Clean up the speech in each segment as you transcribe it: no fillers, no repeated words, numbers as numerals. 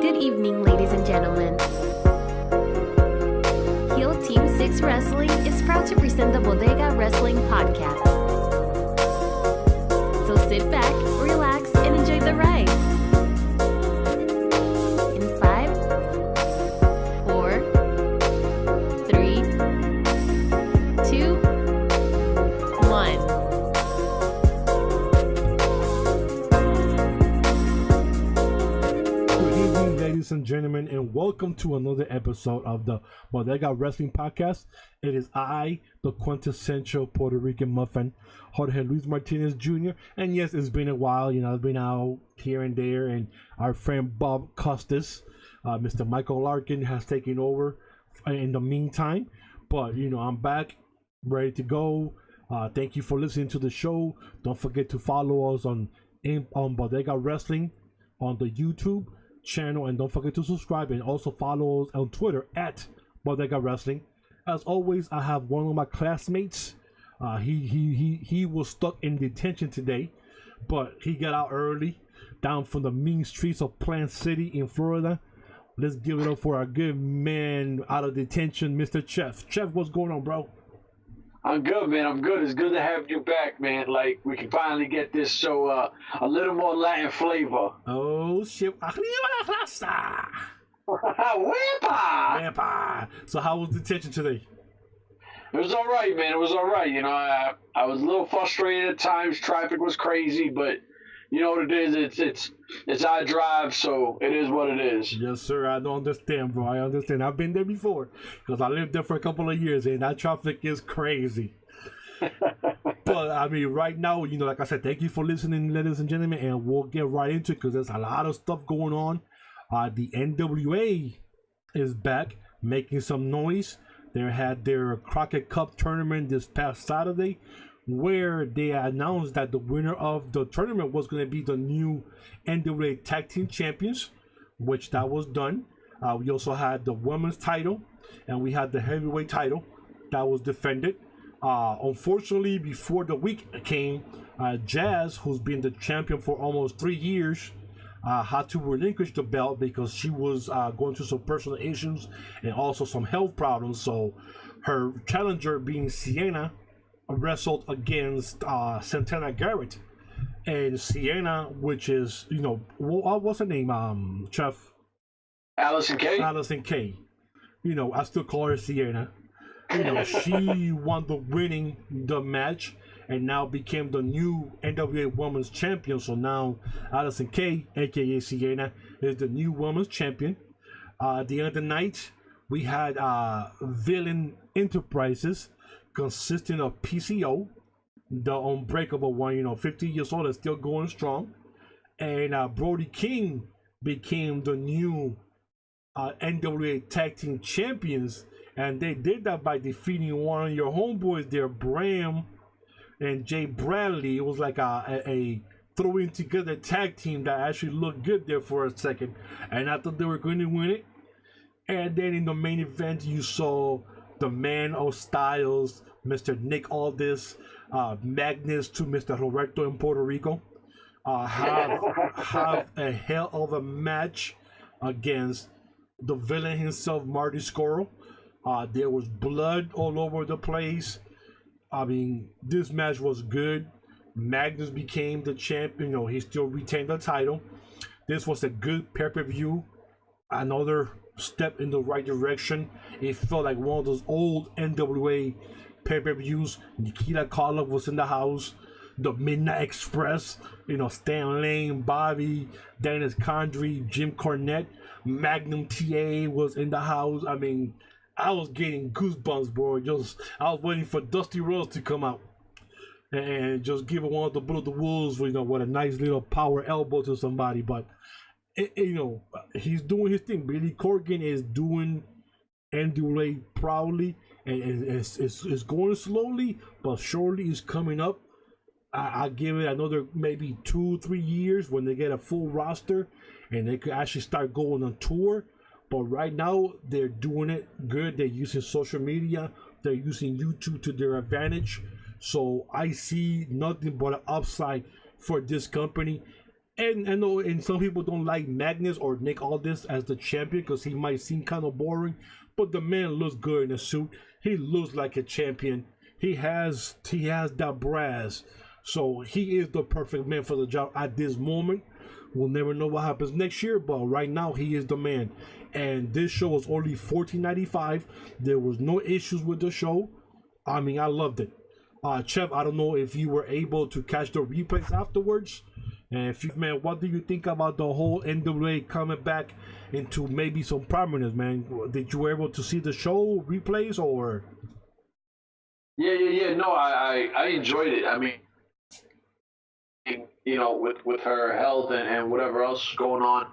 Good evening, ladies and gentlemen. Heel Team 6 Wrestling is proud to present the Bodega Wrestling Podcast. So sit back, relax, and enjoy the ride. In 5, 4, 3, 2, 1. Ladies and gentlemen, and welcome to another episode of the Bodega Wrestling Podcast. It is I, the quintessential Puerto Rican muffin, Jorge Luis Martinez Jr. And yes, it's been a while, I've been out here and there, and our friend Bob Costas, Mr. Michael Larkin, has taken over in the meantime. But, I'm back, ready to go. Thank you for listening to the show. Don't forget to follow us on Bodega Wrestling on the YouTube channel, and don't forget to subscribe, and also follow us on Twitter at Bodega Wrestling. As always, I have one of my classmates. He was stuck in detention today, but he got out early down from the mean streets of Plant City in Florida. Let's give it up for our good man out of detention, Mr. Chef. Chef, what's going on, bro? I'm good, man. I'm good. It's good to have you back, man. Like, we can finally get this show a little more Latin flavor. Oh, shit. Wepa! So how was detention today? It was all right, man. It was all right. I was a little frustrated at times. Traffic was crazy, but you know what it is? It's I drive, so it is what it is. Yes, sir. I don't understand, bro. I understand. I've been there before because I lived there for a couple of years, and that traffic is crazy. But I mean, right now, like I said, thank you for listening, ladies and gentlemen, and we'll get right into it because there's a lot of stuff going on. The NWA is back, making some noise. They had their Crockett Cup tournament this past Saturday, where they announced that the winner of the tournament was going to be the new NWA Tag Team Champions, which that was done. We also had the women's title, and we had the heavyweight title that was defended. Unfortunately, before the week came, Jazz, who's been the champion for almost 3 years, had to relinquish the belt because she was going through some personal issues and also some health problems. So her challenger, being Sienna, wrestled against Santana Garrett, and Sienna, which is what's her name, Chef? Allison Kay. I still call her Sienna. She won the match and now became the new NWA Women's Champion. So now Allison Kay, aka Sienna, is the new Women's Champion. At the end of the night, we had Villain Enterprises, consisting of PCO, the unbreakable one, 50 years old and still going strong, and Brody King became the new NWA Tag Team Champions, and they did that by defeating one of your homeboys there, Bram and Jay Bradley. It was like a throwing together tag team that actually looked good there for a second, and I thought they were going to win it. And then in the main event, you saw the man of styles, Mr. Nick Aldis, Magnus to Mr. Roberto in Puerto Rico, have a hell of a match against the villain himself, Marty Scurll. There was blood all over the place. I mean, this match was good. Magnus became the champion. He still retained the title. This was a good pay-per-view. Another step in the right direction. It felt like one of those old NWA pay-per-views. Nikita Koloff was in the house. The Midnight Express, Stan Lane, Bobby, Dennis Condrey, Jim Cornette, Magnum TA was in the house. I mean, I was getting goosebumps, bro. I was waiting for Dusty Rhodes to come out and just give one of the Bullet the Wolves, with a nice little power elbow to somebody. But he's doing his thing. Billy Corgan is doing NWA proudly, and it's going slowly, but surely it's coming up. I give it another maybe 2-3 years when they get a full roster and they could actually start going on tour. But right now they're doing it good. They're using social media. They're using YouTube to their advantage. So I see nothing but an upside for this company. And I know, and some people don't like Magnus or Nick Aldis as the champion because he might seem kind of boring, but the man looks good in a suit. He looks like a champion. He has that brass, so he is the perfect man for the job at this moment. We'll never know what happens next year, but right now he is the man. And this show was only $14.95. There was no issues with the show. I mean, I loved it. Chef, I don't know if you were able to catch the replays afterwards. And if you, man, what do you think about the whole NWA coming back into maybe some prominence, man? Did you were able to see the show replays or? Yeah. No, I enjoyed it. I mean, you know, with her health and whatever else going on,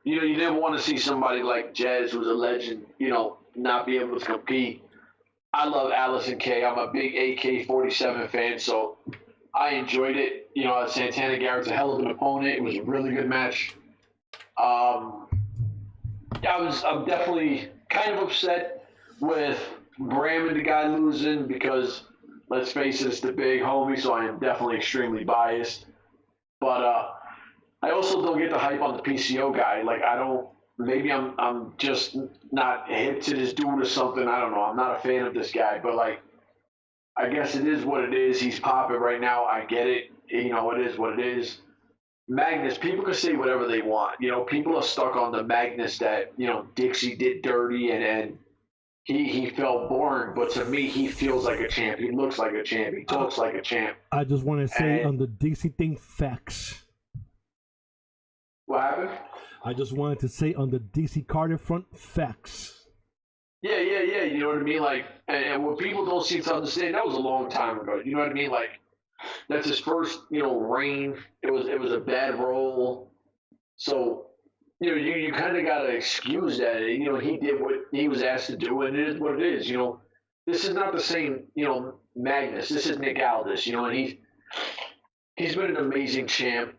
you know, you never want to see somebody like Jazz, who's a legend, you know, not be able to compete. I love Allison Kay. I'm a big AK-47 fan, so I enjoyed it. You know, Santana Garrett's a hell of an opponent. It was a really good match. I'm definitely kind of upset with Bram and the guy losing because, let's face it, it's the big homie, so I am definitely extremely biased. But I also don't get the hype on the PCO guy. Like, I don't. Maybe I'm just not hip to this dude or something. I don't know. I'm not a fan of this guy, but like, I guess it is what it is. He's popping right now. I get it. You know, it is what it is. Magnus, people can say whatever they want. You know, people are stuck on the Magnus that, you know, Dixie did dirty and he felt boring. But to me, he feels like a champ. He looks like a champ. He talks like a champ. I just want to say on the Dixie thing, facts. What happened? I just wanted to say on the DC Carter front, facts. Yeah. You know what I mean? Like, and what people don't seem to understand, that was a long time ago. You know what I mean? Like, that's his first, you know, reign. It was a bad role. So, you know, you kind of got to excuse that. You know, he did what he was asked to do, and it is what it is. You know, this is not the same, you know, Magnus. This is Nick Aldis, you know, and he's been an amazing champ.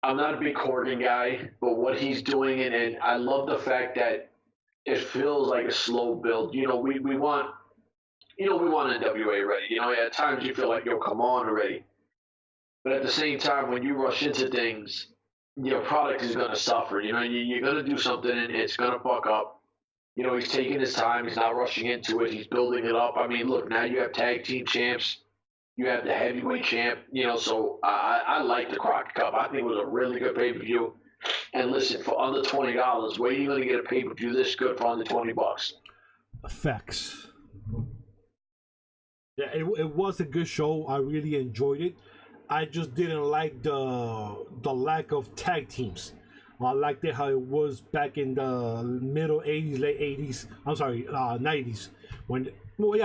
I'm not a big Corgan guy, but what he's doing, and I love the fact that it feels like a slow build. You know, we want NWA ready. You know, at times you feel like, yo, come on already. But at the same time, when you rush into things, your product is going to suffer. You know, you're going to do something and it's going to fuck up. You know, he's taking his time. He's not rushing into it. He's building it up. I mean, look, now you have tag team champs. You have the heavyweight champ, you know, so I like the Crockett Cup. I think it was a really good pay-per-view. And listen, for under $20, where are you going to get a pay-per-view this good for under $20? Facts. Yeah, it was a good show. I really enjoyed it. I just didn't like the lack of tag teams. I liked it how it was back in the middle 80s, late 80s. I'm sorry, 90s. Late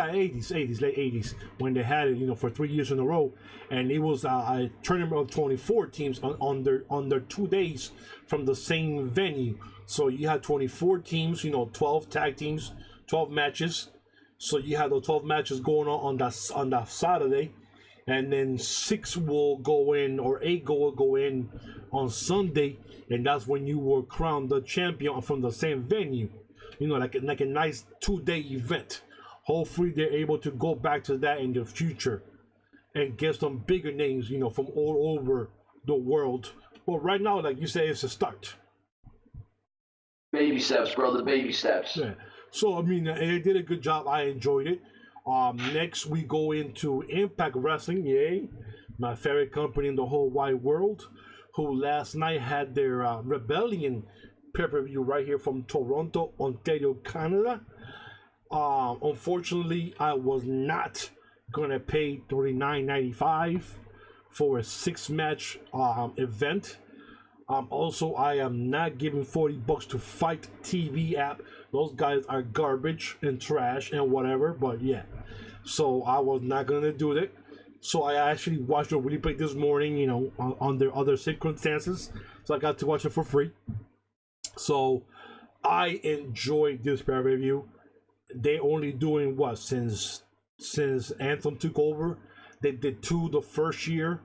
80s, when they had it, you know, for 3 years in a row, and it was a tournament of 24 teams on their 2 days from the same venue. So you had 24 teams, you know, 12 tag teams, 12 matches. So you had the 12 matches going on that Saturday, and then 6 will go in, or 8 will go in on Sunday, and that's when you were crowned the champion from the same venue. You know, like a nice 2-day event. Hopefully they're able to go back to that in the future and get some bigger names, you know, from all over the world. Well, right now, like you say, it's a start. Baby steps, brother, baby steps. Yeah. So, I mean, they did a good job. I enjoyed it. Next, we go into Impact Wrestling, yay, my favorite company in the whole wide world, who last night had their Rebellion pay-per-view right here from Toronto, Ontario, Canada. Unfortunately, I was not gonna pay $39.95 for a 6-match event. Also, I am not giving $40 to Fight TV app. Those guys are garbage and trash and whatever. But yeah, so I was not gonna do that. So I actually watched the replay this morning, you know, under other circumstances. So I got to watch it for free. So I enjoyed this pay-per-view. They only doing what since Anthem took over. They did 2 the first year,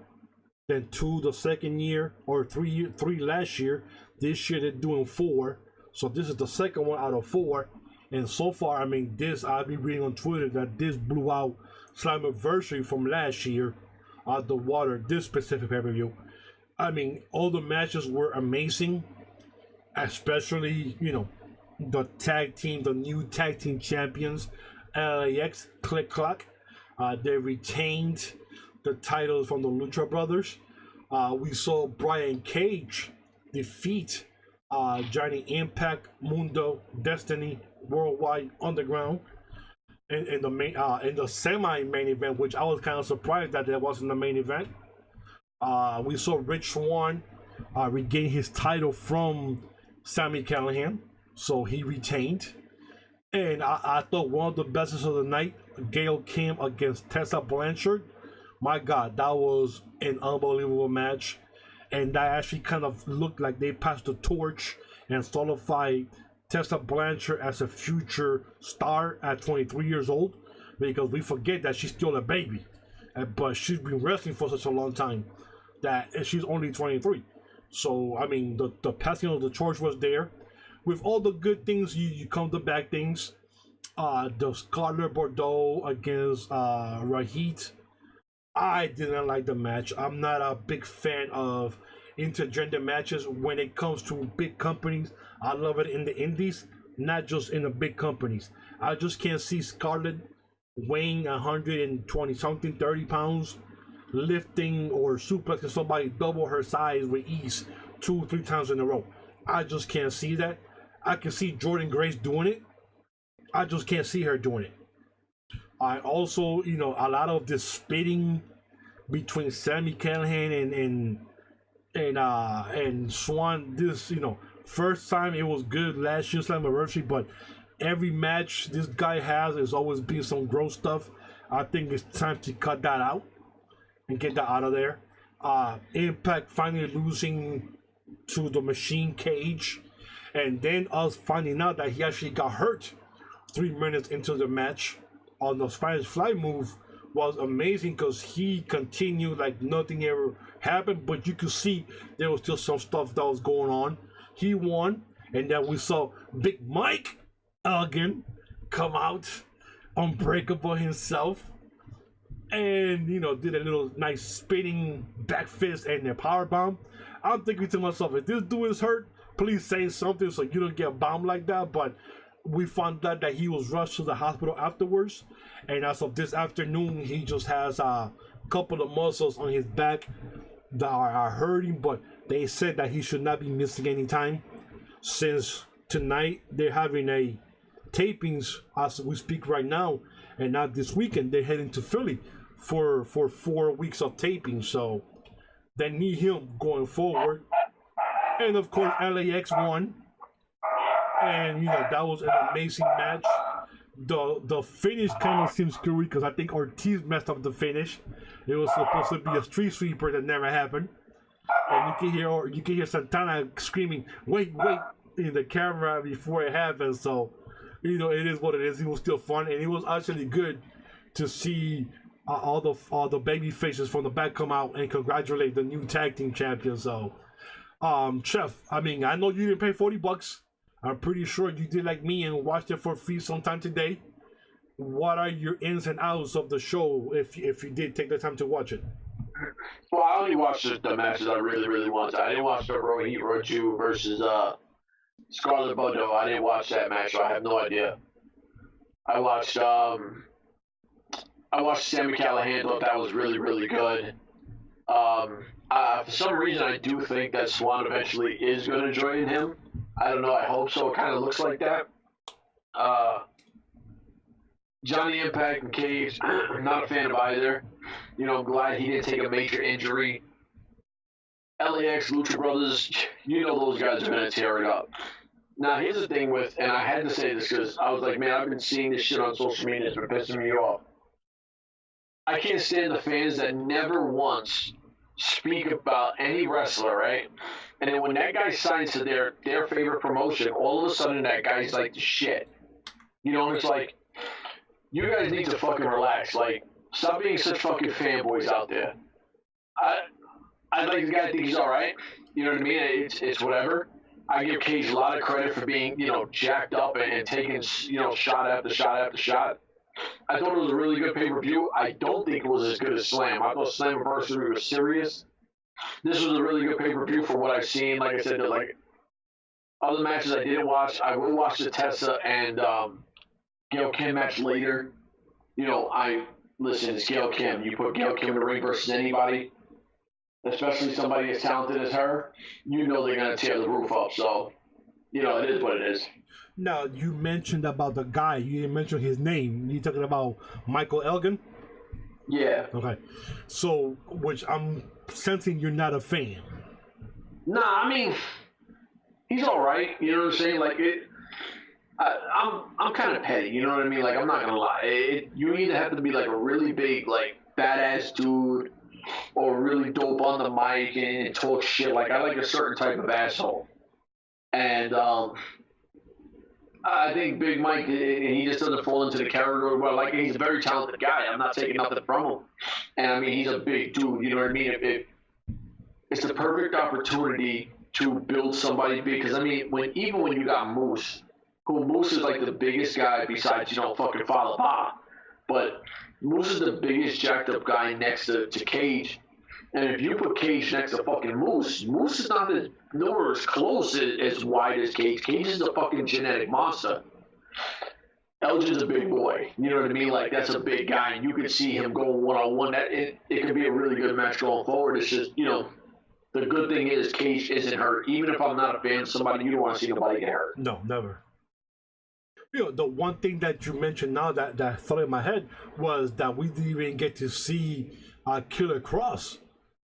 then 2 the second year, or 3 last year. This year they're doing 4. So this is the second one out of 4. And so far, I mean, this, I've been reading on Twitter that this blew out Slammiversary from last year out the water, this specific pay-per-view. I mean, all the matches were amazing, especially, the new tag team champions, LAX, Click Clock. They retained the titles from the Lucha Brothers. We saw Brian Cage defeat Johnny Impact, Mundo, Destiny, Worldwide Underground in the semi-main event, which I was kind of surprised that wasn't the main event. We saw Rich Swann regain his title from Sami Callihan, so he retained. And I thought one of the best of the night, Gail Kim against Tessa Blanchard. My God, that was an unbelievable match. And that actually kind of looked like they passed the torch and solidified Tessa Blanchard as a future star at 23 years old. Because we forget that she's still a baby. But she's been wrestling for such a long time that she's only 23. So, I mean, the passing of the torch was there. With all the good things, you come to bad things. The Scarlett Bordeaux against Rahit. I didn't like the match. I'm not a big fan of intergender matches when it comes to big companies. I love it in the indies, not just in the big companies. I just can't see Scarlett weighing 120 something, 30 pounds, lifting or suplexing somebody double her size with ease 2-3 times in a row. I just can't see that. I can see Jordan Grace doing it. I just can't see her doing it. I also, a lot of this spitting between Sami Callihan and Swann. This, first time it was good last year's Slammiversary, but every match this guy has always been some gross stuff. I think it's time to cut that out and get that out of there. Impact finally losing to the Machine Cage, and then us finding out that he actually got hurt 3 minutes into the match on the Spanish Fly move was amazing because he continued like nothing ever happened, but you could see there was still some stuff that was going on. He won, and then we saw Big Mike again come out, unbreakable himself, and did a little nice spinning back fist and a power bomb. I'm thinking to myself, if this dude is hurt, please say something so you don't get bombed like that. But we found out that he was rushed to the hospital afterwards, and as of this afternoon, he just has a couple of muscles on his back that are hurting, but they said that he should not be missing any time since tonight they're having a tapings as we speak right now, and not this weekend. They're heading to Philly for 4 weeks of taping, so they need him going forward. And of course, LAX won. And that was an amazing match. The finish kind of seems screwy because I think Ortiz messed up the finish. It was supposed to be a street sweeper that never happened. And you can hear Santana screaming, "Wait!" in the camera before it happened. So, it is what it is. It was still fun, and it was actually good to see all the baby faces from the back come out and congratulate the new tag team champions. So, Chef, I mean, I know you didn't pay $40. I'm pretty sure you did like me and watched it for free sometime today. What are your ins and outs of the show if you did take the time to watch it? Well, I only watched the matches I really, really wanted. I didn't watch the Rohit Raju versus Scarlett Bordeaux. I didn't watch that match, so I have no idea. I watched Sami Callihan. Thought that was really, really good. For some reason, I do think that Swann eventually is going to join him. I don't know. I hope so. It kind of looks like that. Johnny Impact and Cage, I'm not a fan of either. I'm glad he didn't take a major injury. LAX, Lucha Brothers, those guys are going to tear it up. Now, here's the thing with, and I had to say this because I was like, man, I've been seeing this shit on social media. It's been pissing me off. I can't stand the fans that never once speak about any wrestler, right? And then when that guy signs to their favorite promotion, all of a sudden that guy's like the shit. And it's like, you guys need to fucking relax. Like, stop being such fucking fanboys out there. I like the guy to think he's all right. You know what I mean? It's whatever. I give Cage a lot of credit for being, jacked up and taking, shot after shot after shot. I thought it was a really good pay-per-view. I don't think it was as good as Slam. I thought Slammiversary was serious. this was a really good pay-per-view for what I've seen. Like I said, like other matches I didn't watch, I will watch the Tessa and Gail Kim match later. You know, listen, it's Gail Kim. You put Gail Kim in the ring versus anybody, especially somebody as talented as her, you know they're going to tear the roof up. So, you know, it is what it is. Now, you mentioned about the guy. You didn't mention his name. You talking about Michael Elgin? Yeah. Okay. So, which I'm sensing you're not a fan. Nah, I mean, he's all right. You know what I'm saying? Like, I'm kind of petty. You know what I mean? Like, I'm not going to lie. You either have to be, like, a really big, like, badass dude or really dope on the mic and talk shit. Like, I like a certain type of asshole. And, I think Big Mike, he just doesn't fall into the category well. Like, he's a very talented guy. I'm not taking nothing from him. And, I mean, he's a big dude. You know what I mean? It's the perfect opportunity to build somebody big. Because, I mean, even when you got Moose, Moose is, like, the biggest guy besides, you know, fucking Father Bob. But Moose is the biggest jacked-up guy next to Cage. And if you put Cage next to fucking Moose, Moose is not nowhere as close as wide as Cage. Cage is a fucking genetic monster. Elgin's a big boy. You know what I mean? Like, that's a big guy, and you can see him going one-on-one. It could be a really good match going forward. It's just, you know, the good thing is Cage isn't hurt. Even if I'm not a fan of somebody, you don't want to see nobody get hurt. No, never. You know, the one thing that you mentioned now that thought in my head was that we didn't even get to see Killer Cross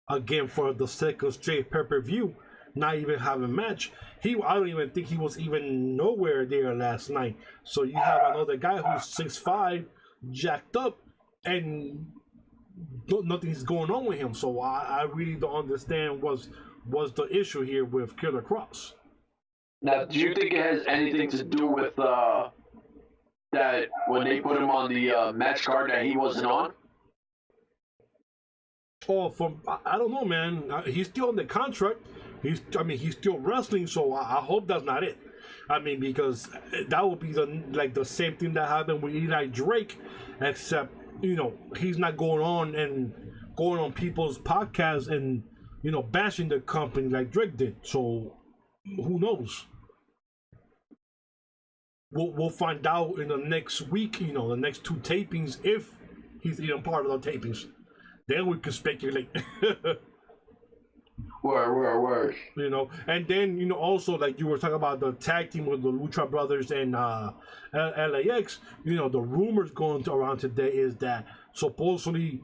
again for the second straight pay-per-view, not even having a match. I don't even think he was even nowhere there last night. So you have another guy who's 6'5", jacked up, and nothing's going on with him. So I really don't understand what's the issue here with Killer Cross. Now, do you think it has anything to do with that when they put him on the match card that he wasn't on? Oh, I don't know, man. He's still on the contract. He's still wrestling. So I hope that's not it. I mean, because that would be the same thing that happened with Eli Drake, except, you know, he's not going on people's podcasts and, you know, bashing the company like Drake did. So who knows? We'll find out in the next week, you know, the next 2 tapings, if he's even part of the tapings. Then we can speculate. Word. You know, and then, you know, also, like you were talking about the tag team with the Lucha Brothers and LAX, you know, the rumors going around today is that supposedly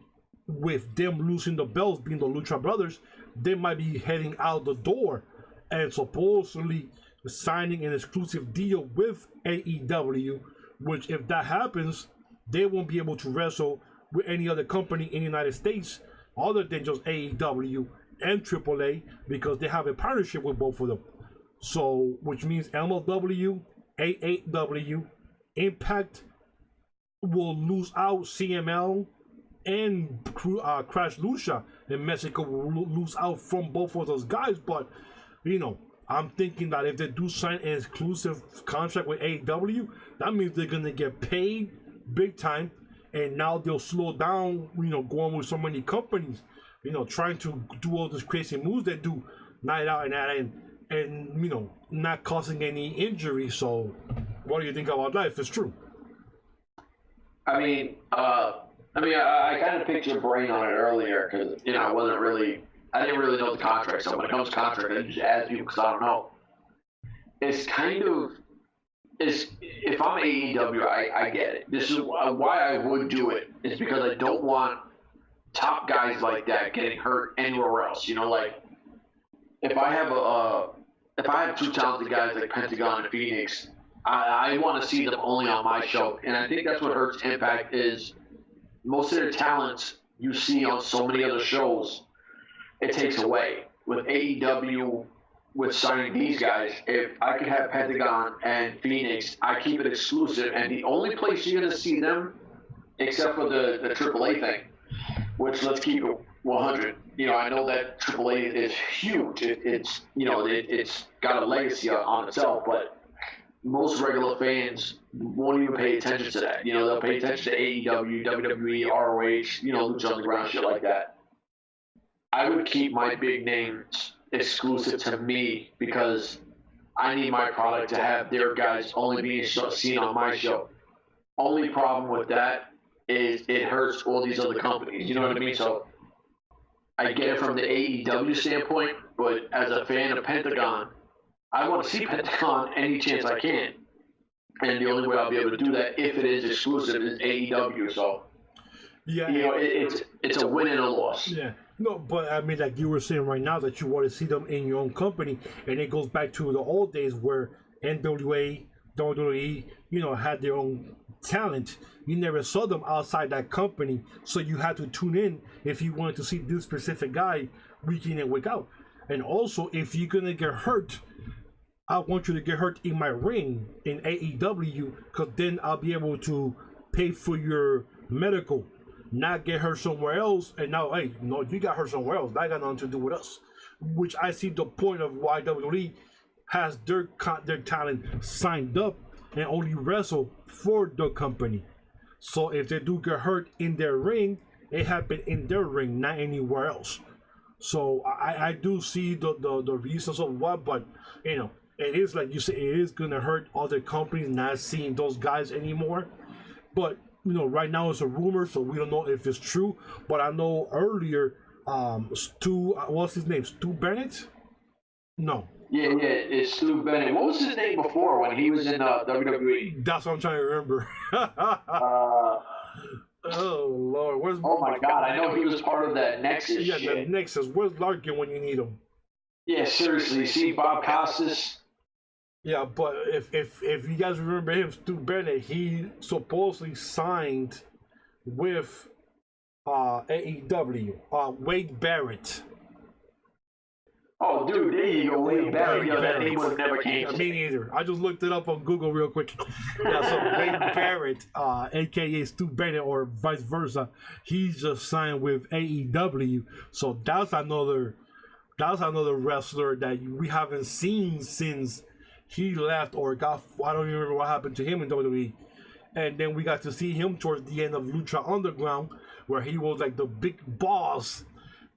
with them losing the belts, being the Lucha Brothers, they might be heading out the door and supposedly signing an exclusive deal with AEW, which if that happens, they won't be able to wrestle with any other company in the United States other than just AEW and AAA, because they have a partnership with both of them. So, which means MLW, AAW, Impact will lose out CML, and Crash Lucha in Mexico will lose out from both of those guys. But, you know, I'm thinking that if they do sign an exclusive contract with AEW, that means they're going to get paid big time. And now they'll slow down, you know, going with so many companies, you know, trying to do all these crazy moves they do night out and night in, and, you know, not causing any injury. So what do you think about that if it's true? I kind of picked your brain on it earlier because, you know, I didn't really know the contract. So when it comes to contract, I just ask you because I don't know. If I'm AEW, I get it. This is why I would do it. It's because I don't want top guys like that getting hurt anywhere else. You know, like if I have 2 talented guys like Pentagon and Phoenix, I want to see them only on my show. And I think that's what hurts Impact is most of their talents you see on so many other shows, it takes away. With AEW, with signing these guys, if I could have Pentagon and Phoenix, I keep it exclusive. And the only place you're going to see them, except for the AAA thing, which let's keep it 100. You know, I know that AAA is huge. It's got a legacy on itself, but most regular fans won't even pay attention to that. You know, they'll pay attention to AEW, WWE, ROH, you know, Lucha Underground, shit like that. I would keep my big names exclusive to me because I need my product to have their guys only being seen on my show. Only problem with that is it hurts all these other companies. You know what I mean? So I get it from the AEW standpoint, but as a fan of Pentagon, I want to see Pentagon any chance I can. And the only way I'll be able to do that if it is exclusive is AEW. So, yeah, it's a win and a loss. Yeah. No, but I mean, like you were saying right now, that you want to see them in your own company, and it goes back to the old days where NWA, WWE, had their own talent. You never saw them outside that company, so you had to tune in if you wanted to see this specific guy week in and week out. And also, if you're gonna get hurt, I want you to get hurt in my ring in AEW, because then I'll be able to pay for your medical. Not get hurt somewhere else, and now, hey, no, you got hurt somewhere else. That got nothing to do with us. Which I see the point of why WWE has their talent signed up and only wrestle for the company. So if they do get hurt in their ring, it happened in their ring, not anywhere else. So I do see the reasons of what, but it is like you say, it is gonna hurt other companies not seeing those guys anymore. But right now it's a rumor, so we don't know if it's true. But I know earlier, Stu, what's his name? Stu Bennett? No. Yeah, it's Stu Bennett. What was his name before when he was in WWE? That's what I'm trying to remember. Oh Lord, oh my God, I know he was part of that Nexus. Yeah, the Nexus. Where's Larkin when you need him? Yeah, seriously. See Bob Costas. Yeah, but if you guys remember him, Stu Bennett, he supposedly signed with AEW, Wade Barrett. Oh, dude, there you go, Wade Barrett. Yeah, that name would have never came. Me neither. I just looked it up on Google real quick. Yeah, so Wade Barrett, aka Stu Bennett, or vice versa, he's just signed with AEW. So that's another wrestler that we haven't seen since he left or got. I don't even remember what happened to him in WWE. And then we got to see him towards the end of Lucha Underground, where he was like the big boss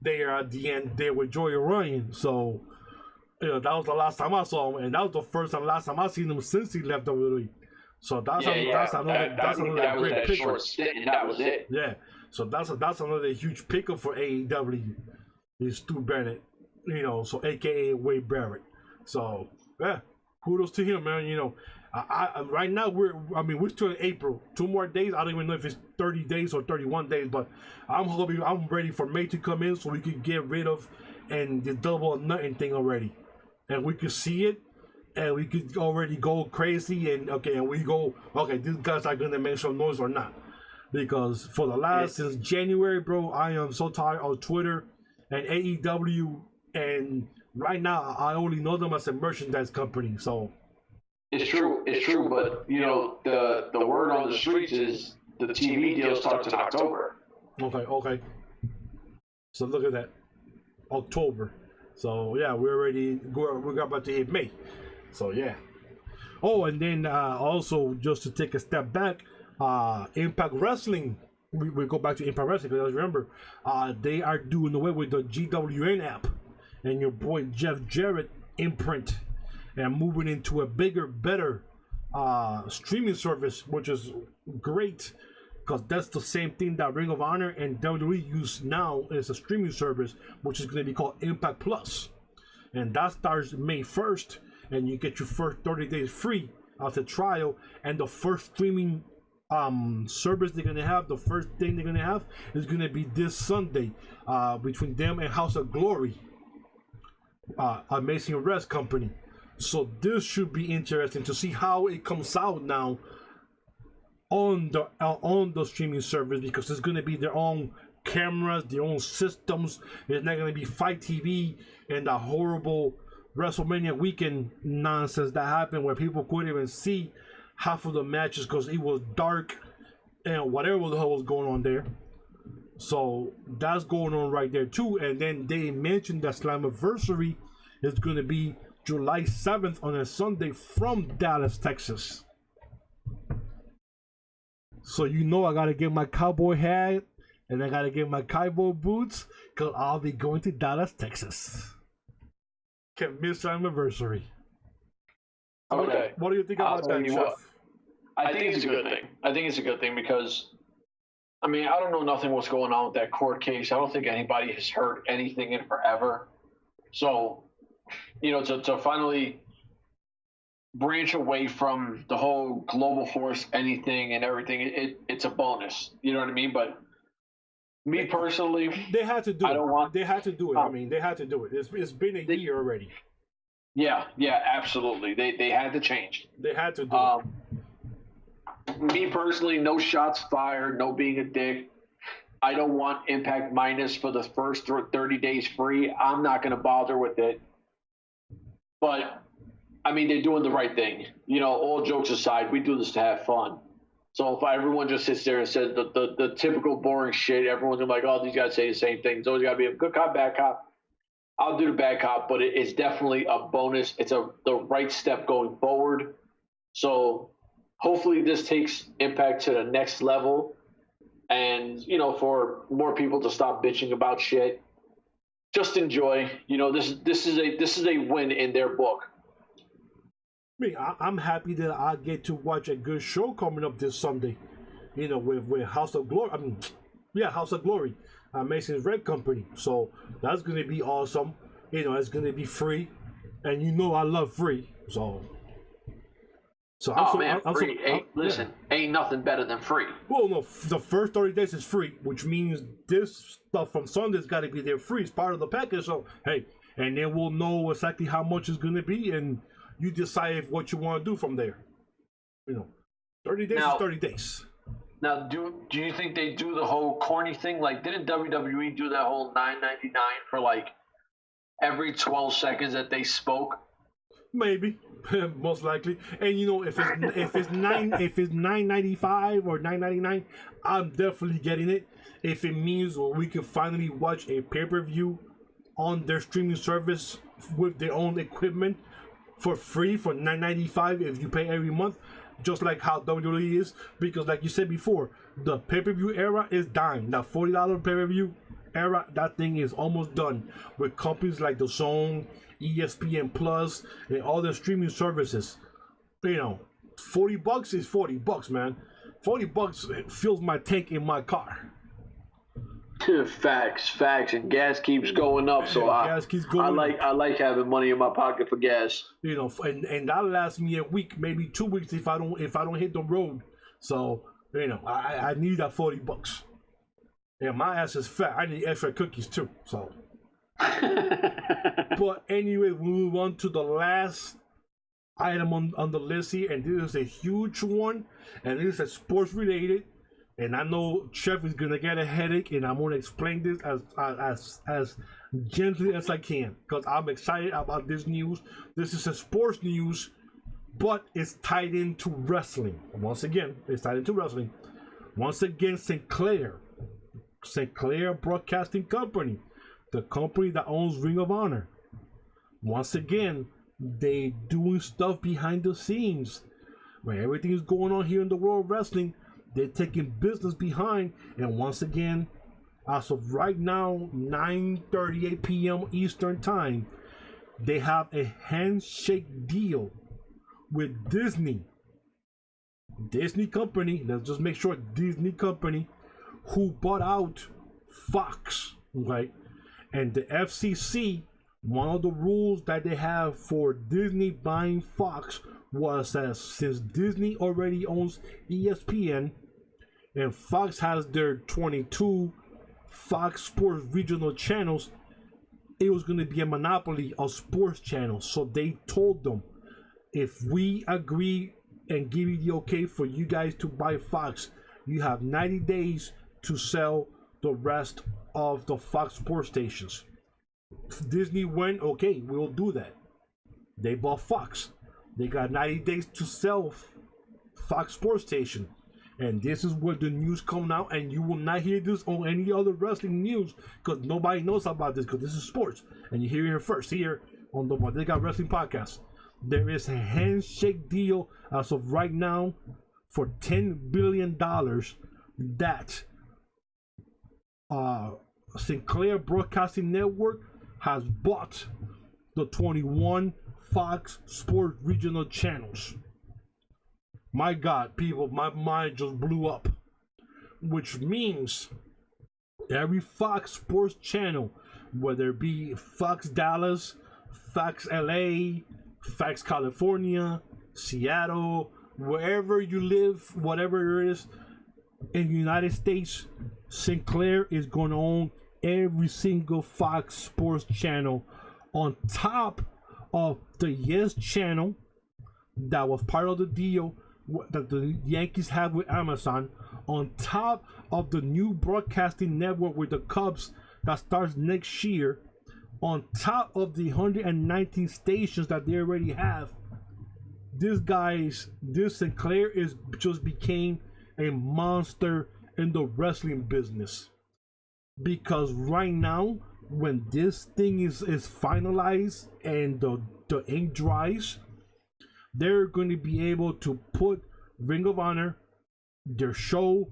there at the end there with Joey Ryan. So that was the last time I saw him, and that was the first and last time I seen him since he left WWE. So that's another great pickup. And that was it. Yeah. So that's another huge pickup for AEW. Is Stu Bennett, so AKA Wade Barrett. So yeah, kudos to him, man. I right now we're still in April. 2 more days. I don't even know if it's 30 days or 31 days, but I'm ready for May to come in so we can get rid of and the double or nothing thing already, and we could see it, and we could already go crazy and these guys are gonna make some noise or not, because for the last since January, bro, I am so tired of Twitter and AEW, and right now I only know them as a merchandise company. So. It's true, but the word on the streets is the TV deal starts in October. Okay. So look at that, October. So yeah, we're about to hit May. So yeah. Oh, and then also just to take a step back, Impact Wrestling. We go back to Impact Wrestling because remember, they are doing away with the GWN app, and your boy Jeff Jarrett imprint. And moving into a bigger, better streaming service, which is great, because that's the same thing that Ring of Honor and WWE use now as a streaming service, which is going to be called Impact Plus. And that starts May 1st, and you get your first 30 days free as a trial. And the first streaming service they're going to have, the first thing they're going to have is going to be this Sunday between them and House of Glory, Amazing Rest Company. So this should be interesting to see how it comes out now on the streaming service, because it's going to be their own cameras, their own systems. It's not going to be Fight TV and the horrible WrestleMania weekend nonsense that happened where people couldn't even see half of the matches because it was dark and whatever the hell was going on there. So that's going on right there too. And then they mentioned that Slammiversary is going to be July 7th on a Sunday from Dallas, Texas. So I gotta get my cowboy hat And I gotta get my cowboy boots because I'll be going to Dallas, Texas. Can't miss our anniversary. Okay. What do you think about that, Chef? I think it's a good thing. I think it's a good thing because, I mean, I don't know nothing what's going on with that court case. I don't think anybody has heard anything in forever. So, you know, to finally branch away from the whole global force, anything and everything, it's a bonus. You know what I mean? But me personally, they had to do it. They had to do it. I mean, they had to do it. It's been a year already. Yeah, absolutely. They had to change. They had to do it. Me personally, no shots fired, no being a dick. I don't want Impact Minus for the first 30 days free. I'm not going to bother with it. But, I mean, they're doing the right thing. You know, all jokes aside, we do this to have fun. So if everyone just sits there and says the typical boring shit, everyone's gonna be like, oh, these guys say the same thing. It's always got to be a good cop, bad cop. I'll do the bad cop, but it's definitely a bonus. It's the right step going forward. So hopefully this takes Impact to the next level, and you know, for more people to stop bitching about shit. Just enjoy. You know, this is a win in their book. I'm happy that I get to watch a good show coming up this Sunday. You know, with House of Glory. House of Glory, Mason's Red Company. So that's gonna be awesome. You know, it's gonna be free, and you know I love free. So free. Ain't nothing better than free. Well, no, the first 30 days is free, which means this stuff from Sunday's got to be there free. It's part of the package. So hey, and then we'll know exactly how much it's gonna be, and you decide what you want to do from there. You know, 30 days is 30 days. Now, do you think they do the whole corny thing? Like, didn't WWE do that whole $9.99 for like every 12 seconds that they spoke? Maybe, most likely. And you know, if it's $9.95 or $9.99, I'm definitely getting it. If it means we can finally watch a pay-per-view on their streaming service with their own equipment for free for $9.95 if you pay every month, just like how WWE is. Because like you said before, the pay-per-view era is dying. That $40 pay-per-view era, that thing is almost done with companies like The Zone, ESPN Plus, and all the streaming services. You know, $40 is $40, man. $40 fills my tank in my car. Facts, and gas keeps going up. So gas keeps going I like having money in my pocket for gas. You know, and that'll last me a week, maybe 2 weeks if I don't hit the road. So you know, I need that $40. Yeah, my ass is fat. I need extra cookies too. So, but anyway, we move on to the last item on the list here, and this is a huge one, and this is sports related. And I know Chef is gonna get a headache, and I'm gonna explain this as gently as I can, because I'm excited about this news. This is a sports news, but it's tied into wrestling. Once again, it's tied into wrestling. Once again, Sinclair Broadcasting Company, the company that owns Ring of Honor. Once again, they doing stuff behind the scenes. When everything is going on here in the world of wrestling, they're taking business behind, and once again, as of right now, 9:38 p.m. Eastern Time, they have a handshake deal with Disney Company. Let's just make sure Disney Company, who bought out Fox, okay? And the FCC, one of the rules that they have for Disney buying Fox was that since Disney already owns ESPN and Fox has their 22 Fox Sports regional channels, it was going to be a monopoly of sports channels. So they told them, if we agree and give you the okay for you guys to buy Fox, you have 90 days to sell the rest of the Fox sports stations. Disney went, okay, we'll do that. They bought Fox. They got 90 days to sell Fox Sports Station. And this is where the news coming out, and you will not hear this on any other wrestling news, because nobody knows about this, because this is sports. And you hear it here first, here on the Bodega Wrestling Podcast. There is a handshake deal as of right now for $10 billion that Sinclair Broadcasting Network has bought the 21 Fox Sports regional channels. My God, people, my mind just blew up. Which means every Fox Sports channel, whether it be Fox Dallas, Fox LA, Fox California, Seattle, wherever you live, whatever it is in the United States, Sinclair is going to own every single Fox Sports channel on top of the Yes channel that was part of the deal that the Yankees have with Amazon, on top of the new broadcasting network with the Cubs that starts next year, on top of the 119 stations that they already have. This Sinclair is just became a monster in the wrestling business, because right now, when this thing is finalized and the ink dries, they're going to be able to put Ring of Honor, their show,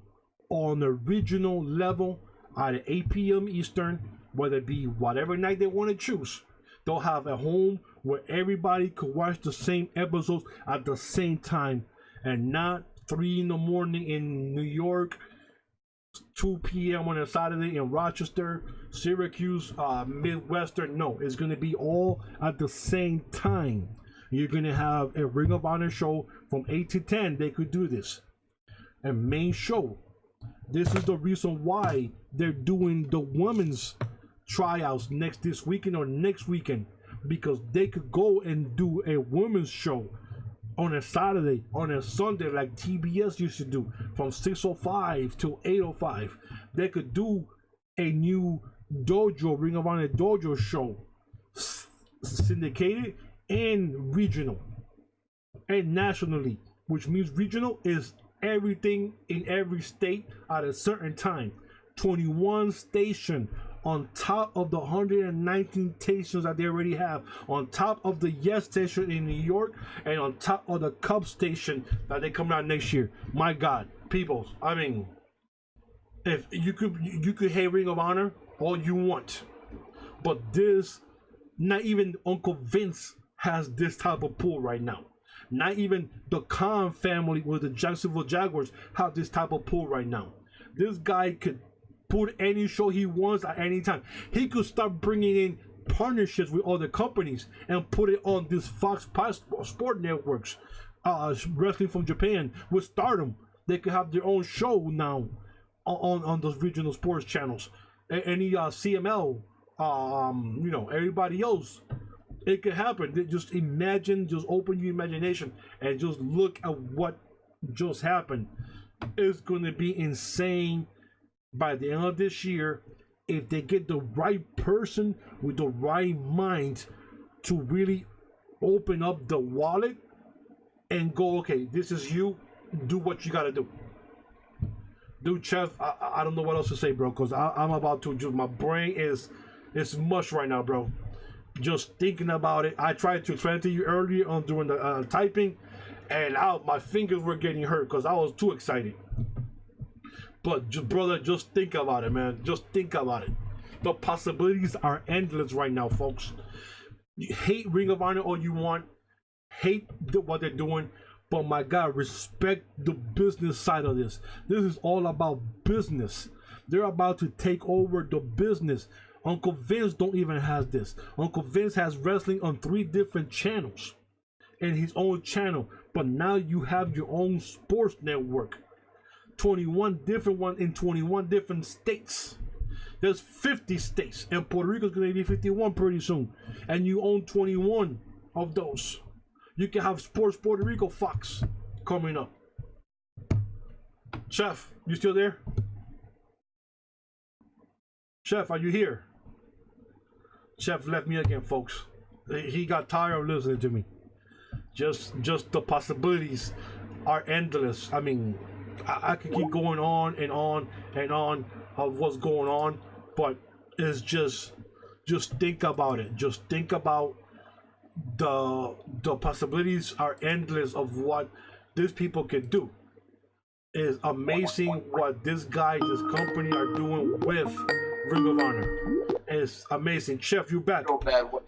on a regional level at 8 p.m. Eastern, whether it be whatever night they want to choose. They'll have a home where everybody could watch the same episodes at the same time, and not 3 in the morning in New York, 2 p.m. on a Saturday in Rochester, Syracuse, Midwestern. No, it's going to be all at the same time. You're going to have a Ring of Honor show from 8 to 10. They could do this. A main show. This is the reason why they're doing the women's tryouts this weekend or next weekend, because they could go and do a women's show on a Saturday, on a Sunday, like TBS used to do, from 6:05 to 8:05. They could do a new dojo, Ring of Honor dojo show, syndicated and regional and nationally, which means regional is everything in every state at a certain time. 21 station on top of the 119 stations that they already have, on top of the Yes station in New York, and on top of the Cub station that they come out next year. My God, people, I mean, if you could hate Ring of Honor all you want, but this, not even Uncle Vince has this type of pull right now. Not even the Khan family with the Jacksonville Jaguars have this type of pull right now. This guy could put any show he wants at any time. He could start bringing in partnerships with other companies and put it on this Fox Sport networks. Wrestling from Japan with Stardom, they could have their own show now on those regional sports channels. Any CML, everybody else. It could happen. Just imagine, just open your imagination and just look at what just happened. It's going to be insane by the end of this year if they get the right person with the right mind to really open up the wallet and go, okay, this is you, do what you got to do. Dude, Chef, I don't know what else to say, bro, because I'm about to just, my brain is mush right now, bro. Just thinking about it. I tried to explain it to you earlier on during the typing, and my fingers were getting hurt because I was too excited. But brother, just think about it, man. Just think about it. The possibilities are endless right now, folks. You hate Ring of Honor all you want, hate what they're doing, but my God, respect the business side of this. This is all about business. They're about to take over the business. Uncle Vince don't even have this. Uncle Vince has wrestling on 3 different channels in his own channel, but now you have your own sports network. 21 different ones in 21 different states. There's 50 states, and Puerto Rico's going to be 51 pretty soon, and you own 21 of those. You can have Sports Puerto Rico Fox coming up. Chef, you still there? Chef, are you here? Chef left me again, folks. He got tired of listening to me. Just the possibilities are endless. I mean, I could keep going on and on and on of what's going on, but it's just think about it. Just think about the possibilities are endless of what these people can do. is amazing what this company are doing with Ring of Honor. It's amazing. Chef, you back?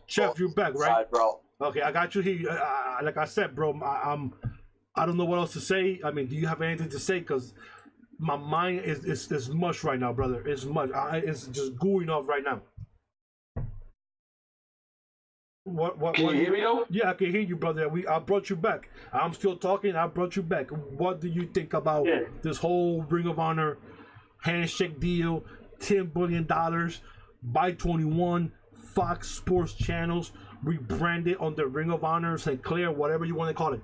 Chef, you back, right? Bro. Okay, I got you here. Like I said, bro, I don't know what else to say. I mean, do you have anything to say? Because my mind is mush right now, brother. It's mush. It's just going off right now. What? Can you hear me though? Yeah, I can hear you, brother. I brought you back. I'm still talking. I brought you back. What do you think about this whole Ring of Honor handshake deal? $10 billion, by 21 Fox Sports channels, rebranded under Ring of Honor, Sinclair, whatever you want to call it.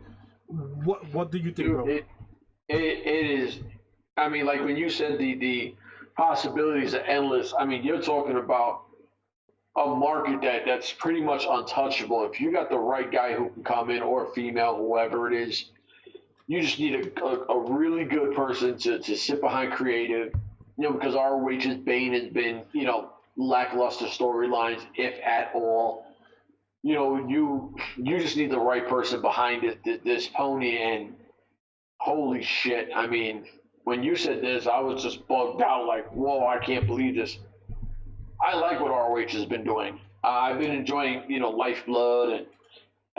What do you think, bro? It is. I mean, like when you said the possibilities are endless. I mean, you're talking about a market that's pretty much untouchable. If you got the right guy who can come in, or female, whoever it is, you just need a really good person to sit behind creative. Because ROH's bane has been, lackluster storylines, if at all. You just need the right person behind this pony, and holy shit. I mean, when you said this, I was just bugged out like, whoa, I can't believe this. I like what ROH has been doing. I've been enjoying, Lifeblood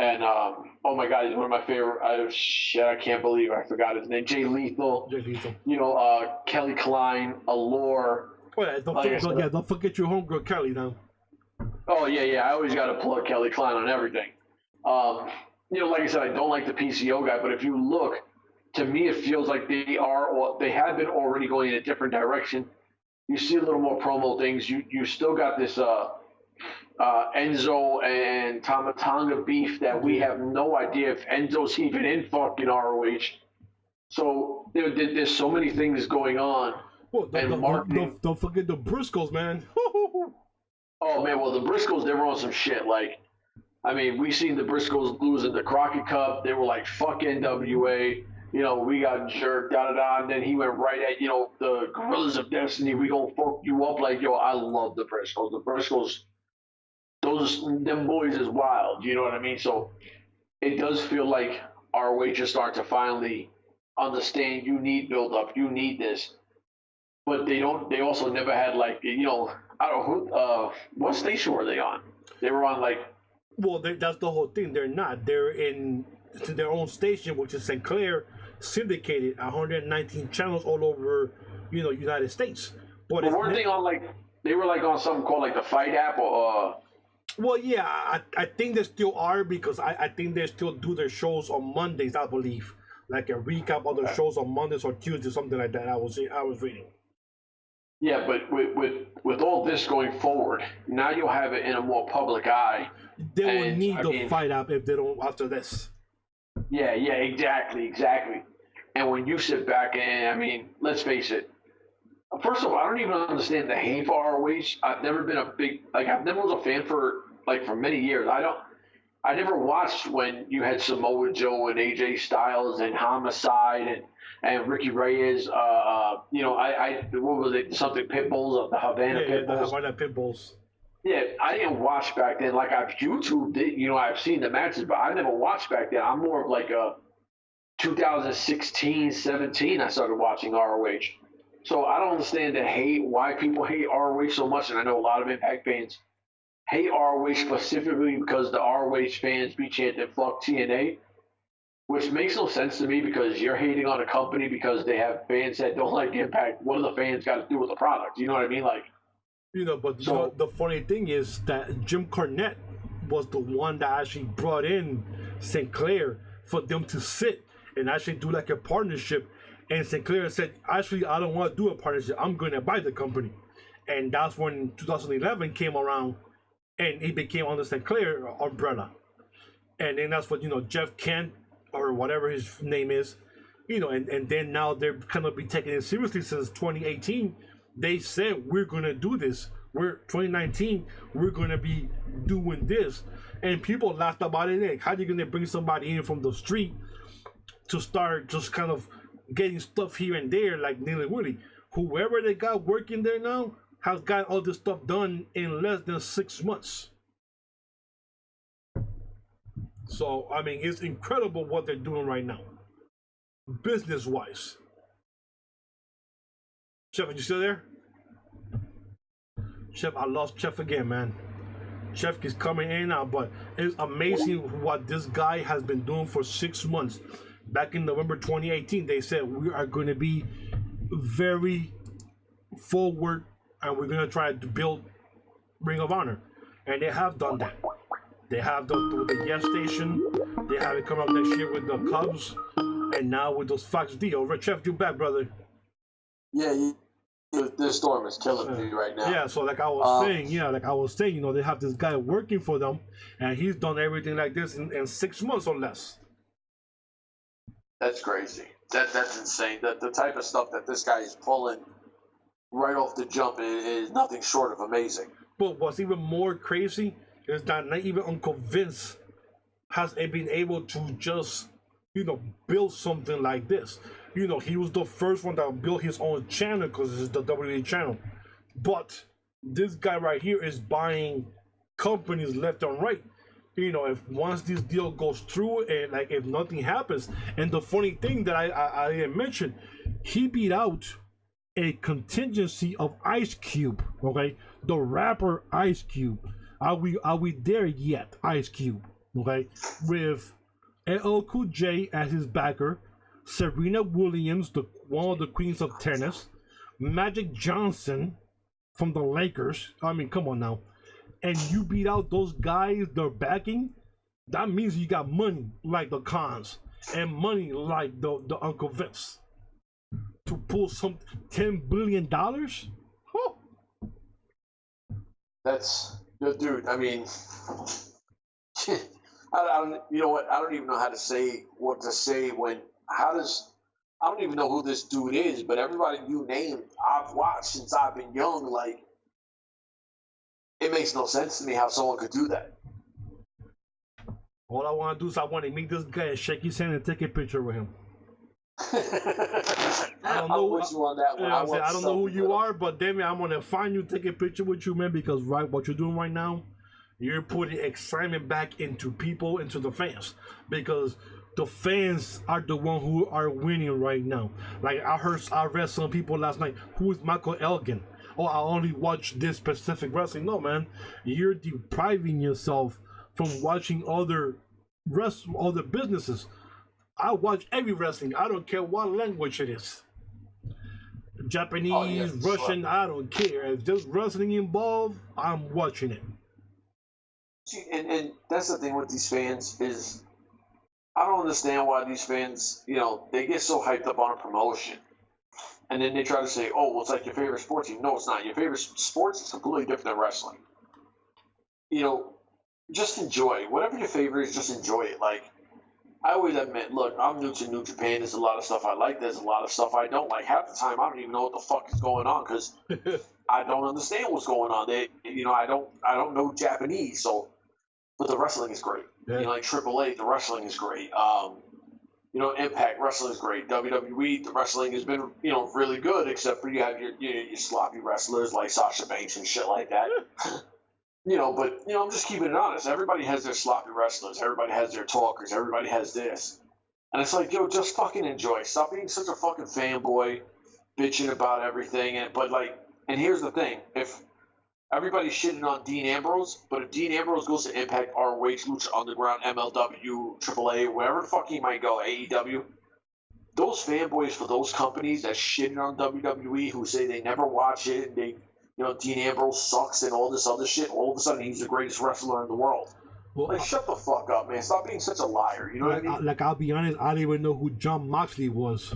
and oh my God, he's one of my favorite. I can't believe I forgot his name. Jay Lethal. Kelly Klein, Allure. Oh yeah, don't forget your homegirl Kelly now. Oh yeah. I always got to plug Kelly Klein on everything. Like I said, I don't like the PCO guy, but if you look, to me, it feels like they have been already going in a different direction. You see a little more promo things. You still got this Enzo and Tamatanga beef that we have no idea if Enzo's even in fucking ROH. So there's so many things going on. Well, don't forget the Briscoes, man. Oh man, well the Briscoes, they were on some shit. Like, I mean, we seen the Briscoes losing the Crockett Cup. They were like, fuck NWA. We got jerked, and then he went right at, the Gorillas of Destiny. We gonna fuck you up. Like, I love the Briscoes. The Briscoes, them boys is wild. You know what I mean? So it does feel like ROH is starting to finally understand you need build up, you need this. But they also never had like, I don't know what station were they on? They were on like. Well, that's the whole thing. They're in their own station, which is Sinclair, syndicated, 119 channels all over, United States. But weren't they on they were like on something called like the Fight app or? Well, yeah, I think they still are, because I think they still do their shows on Mondays, I believe, like a recap of the shows on Mondays or Tuesdays, something like that. I was reading. Yeah, but with all this going forward, now you'll have it in a more public eye. They will need the Fight app if they don't after this. Yeah, exactly. And when you sit back and, I mean, let's face it. First of all, I don't even understand the hate for ROH. I've never been I've never was a fan for many years. I never watched when you had Samoa Joe and AJ Styles and Homicide and Ricky Reyes. What was it? Something Pitbulls of the Havana Pitbulls. Yeah, the Havana Pitbulls. Yeah, I didn't watch back then. Like, I've YouTubed it, I've seen the matches, but I never watched back then. I'm more of like a 2016, 17, I started watching ROH. So I don't understand why people hate ROH so much, and I know a lot of Impact fans hate ROH specifically because the ROH fans be chanting fuck TNA, which makes no sense to me, because you're hating on a company because they have fans that don't like Impact. What do the fans got to do with the product? You know what I mean? Like, the funny thing is that Jim Cornette was the one that actually brought in Sinclair for them to sit and actually do like a partnership. And Sinclair said, actually, I don't want to do a partnership. I'm going to buy the company. And that's when 2011 came around and he became under Sinclair umbrella. And then that's what, Jeff Kent or whatever his name is, and then now they're kind of be taking it seriously since 2018. They said, we're going to do this. 2019, we're going to be doing this. And people laughed about it. Like, how are you going to bring somebody in from the street to start just kind of getting stuff here and there like Nilly Willy? Whoever they got working there now has got all this stuff done in less than 6 months. So, I mean, it's incredible what they're doing right now, business-wise. Chef, are you still there? Chef, I lost Chef again, man. Chef is coming in now, but it's amazing what this guy has been doing for 6 months. Back in November 2018, they said we are going to be very forward and we're going to try to build Ring of Honor. And they have done that. They have the Yes Station. They have it come up next year with the Cubs. And now with those Fox deals. Right, Chef, you back, brother. Yeah, this storm is killing me right now. Yeah, so like I was saying, you know, they have this guy working for them, and he's done everything like this in 6 months or less. That's crazy. That's insane. The type of stuff that this guy is pulling right off the jump is nothing short of amazing. But what's even more crazy is that not even Uncle Vince has been able to just, you know, build something like this. You know, he was the first one that built his own channel because it's the WWE channel. But this guy right here is buying companies left and right. You know, if once this deal goes through and like if nothing happens, and the funny thing that I didn't mention, he beat out a contingency of Ice Cube, okay? The rapper Ice Cube. Are we there yet, Ice Cube? Okay? With LL Cool J as his backer, Serena Williams, one of the queens of tennis, Magic Johnson from the Lakers. I mean, come on now. And you beat out those guys, they're backing, that means you got money like the Khans and money like the Uncle Vince to pull some $10 billion. Oh. That's, dude, I mean, I don't, you know what? I don't even know how to say what to say when. I don't even know who this dude is, but everybody you named, I've watched since I've been young. Like, it makes no sense to me how someone could do that. All I want to do is I want to meet this guy and shake his hand and take a picture with him. I don't know. with you on that one. I don't know who you are, but damn it, I'm gonna find you, take a picture with you, man. Because what you're doing right now, you're putting excitement back into people, into the fans, because the fans are the one who are winning right now. Like I read some people last night. Who is Michael Elgin? Oh, I only watch this specific wrestling. No, man, you're depriving yourself from watching other businesses. I watch every wrestling. I don't care what language it is. Japanese, Russian, sure. I don't care. If there's wrestling involved, I'm watching it. See, and that's the thing with these fans is I don't understand why these fans, you know, they get so hyped up on a promotion. And then they try to say, oh, well, it's like your favorite sports team. No, it's not. Your favorite sports is completely different than wrestling. You know, just enjoy. Whatever your favorite is, just enjoy it. Like, I always admit, look, I'm new to New Japan. There's a lot of stuff I like. There's a lot of stuff I don't like. Half the time, I don't even know what the fuck is going on because I don't understand what's going on. I don't know Japanese. So, but the wrestling is great. Yeah. You know, like AAA, the wrestling is great. You know, Impact Wrestling is great. WWE, the wrestling has been, you know, really good, except for you have your sloppy wrestlers like Sasha Banks and shit like that. You know, but, you know, I'm just keeping it honest. Everybody has their sloppy wrestlers. Everybody has their talkers. Everybody has this. And it's like, yo, just fucking enjoy. Stop being such a fucking fanboy, bitching about everything. And here's the thing. If everybody's shitting on Dean Ambrose, but if Dean Ambrose goes to Impact, ROH, Lucha Underground, MLW, AAA, wherever the fuck he might go, AEW, those fanboys for those companies that shitting on WWE, who say they never watch it, and they, you know, Dean Ambrose sucks and all this other shit, all of a sudden he's the greatest wrestler in the world. Well, like, shut the fuck up, man. Stop being such a liar. You know what I mean? Like, I'll be honest, I didn't even know who Jon Moxley was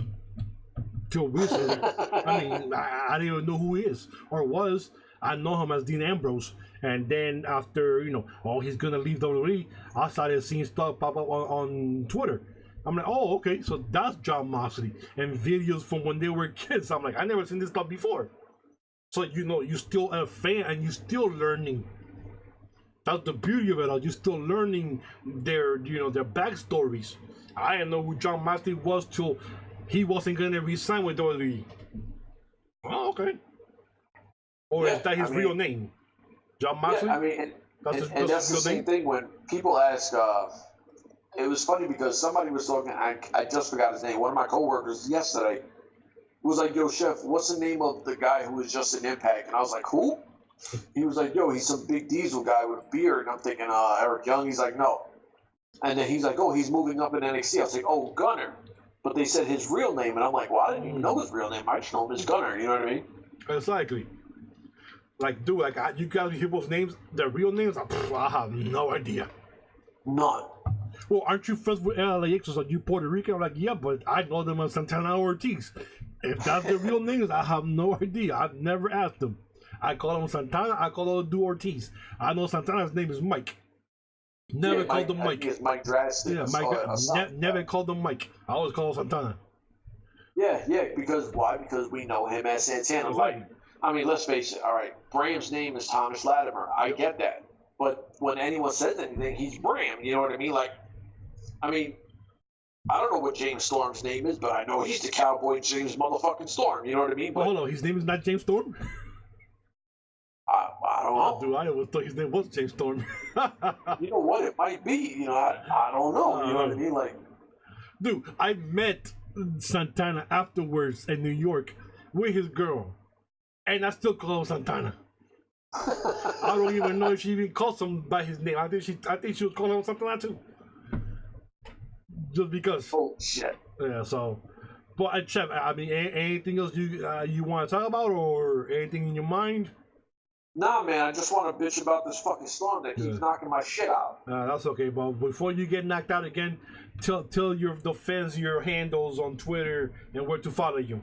till recently. I mean, I didn't even know who he is or was. I know him as Dean Ambrose, and then after, you know, oh, he's gonna leave WWE, I started seeing stuff pop up on Twitter. I'm like, oh, okay, so that's Jon Moxley, and videos from when they were kids. I'm like, I never seen this stuff before. So, you know, you're still a fan and you're still learning. That's the beauty of it all. You're still learning their backstories. I didn't know who Jon Moxley was till he wasn't gonna resign with WWE. Oh, okay. Or is that his real name? Jon Moxley? Yeah, I mean, and that's the same thing when people ask, it was funny because somebody was talking, I just forgot his name, one of my coworkers yesterday, was like, yo, Chef, what's the name of the guy who was just in Impact? And I was like, who? He was like, yo, he's some big diesel guy with a beard. And I'm thinking, Eric Young. He's like, no. And then he's like, oh, he's moving up in NXT. I was like, oh, Gunner. But they said his real name. And I'm like, well, I didn't even know his real name. I just know him as Gunner. You know what I mean? Exactly. Like, dude, like, you guys hear those names, their real names? I have no idea. None. Well, aren't you friends with LAX? Are you Puerto Rican? I'm like, yeah, but I know them as Santana Ortiz. If that's their real names, I have no idea. I've never asked them. I call him Santana. I call him Ortiz. I know Santana's name is Mike. Never called him Mike. It's Mike Drastic. Yeah, Mike. Never called him Mike. I always call him Santana. Yeah. Because why? Because we know him as Santana. Like, I mean, let's face it. All right, Bram's name is Thomas Latimer. I get that. But when anyone says anything, he's Bram. You know what I mean? Like, I mean, I don't know what James Storm's name is, but I know he's the Cowboy James motherfucking Storm. You know what I mean? But, hold on, his name is not James Storm? I don't know. Dude, I always thought his name was James Storm. You know what? It might be. You know, I don't know. You know what I mean? Like, dude, I met Santana afterwards in New York with his girl, and I still call him Santana. I don't even know if she even calls him by his name. I think she was calling him Santana too. Just because. Oh shit. Yeah. So, but Chef, I mean, anything else you want to talk about, or anything in your mind? Nah, man. I just want to bitch about this fucking Storm that keeps knocking my shit out. That's okay, but before you get knocked out again, tell the fans your handles on Twitter and where to follow you.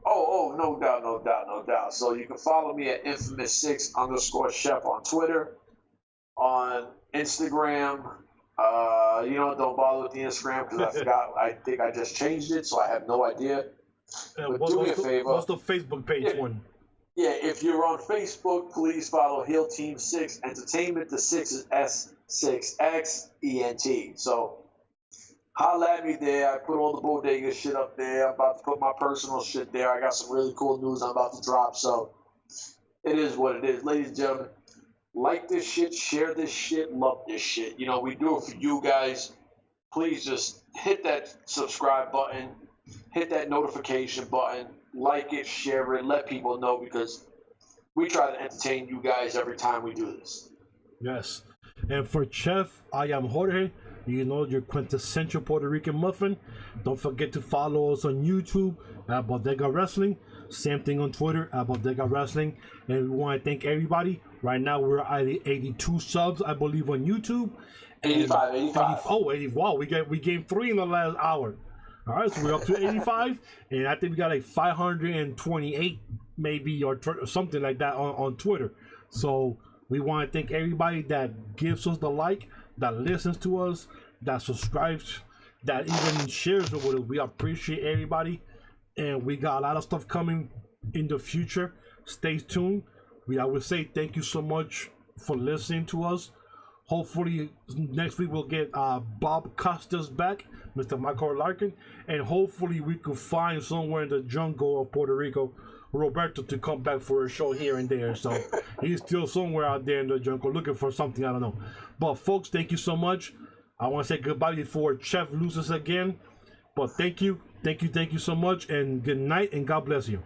Oh, no doubt. So you can follow me at infamous6_chef on Twitter, on Instagram. You know, don't bother with the Instagram because I forgot. I think I just changed it, so I have no idea. But do me a favor. What's the Facebook page one? Yeah, if you're on Facebook, please follow Heel Team 6 Entertainment. The 6 is S6XENT. So holla at me there. I put all the bodega shit up there. I'm about to put my personal shit there. I got some really cool news I'm about to drop. So it is what it is. Ladies and gentlemen, like this shit, share this shit, love this shit. You know, we do it for you guys. Please just hit that subscribe button, hit that notification button, like it, share it, let people know, because we try to entertain you guys every time we do this. Yes. And for Chef, I am Jorge. You know, your quintessential Puerto Rican muffin. Don't forget to follow us on YouTube at Bodega Wrestling. Same thing on Twitter at Bodega Wrestling. And we want to thank everybody. Right now we're at 82 subs, I believe, on YouTube. 85. Oh, 80. Wow, we gained 3 in the last hour. All right, so we're up to 85, and I think we got like 528 maybe, or something like that on Twitter. So we want to thank everybody that gives us the like, that listens to us, that subscribes, that even shares it with us. We appreciate everybody, and we got a lot of stuff coming in the future. Stay tuned. I would say thank you so much for listening to us. Hopefully next week we'll get Bob Costas back, Mr. Michael Larkin, and hopefully we could find somewhere in the jungle of Puerto Rico Roberto to come back for a show here and there. So he's still somewhere out there in the jungle looking for something, I don't know. But folks, thank you so much. I want to say goodbye before Chef loses again. But thank you so much, and good night, and God bless you.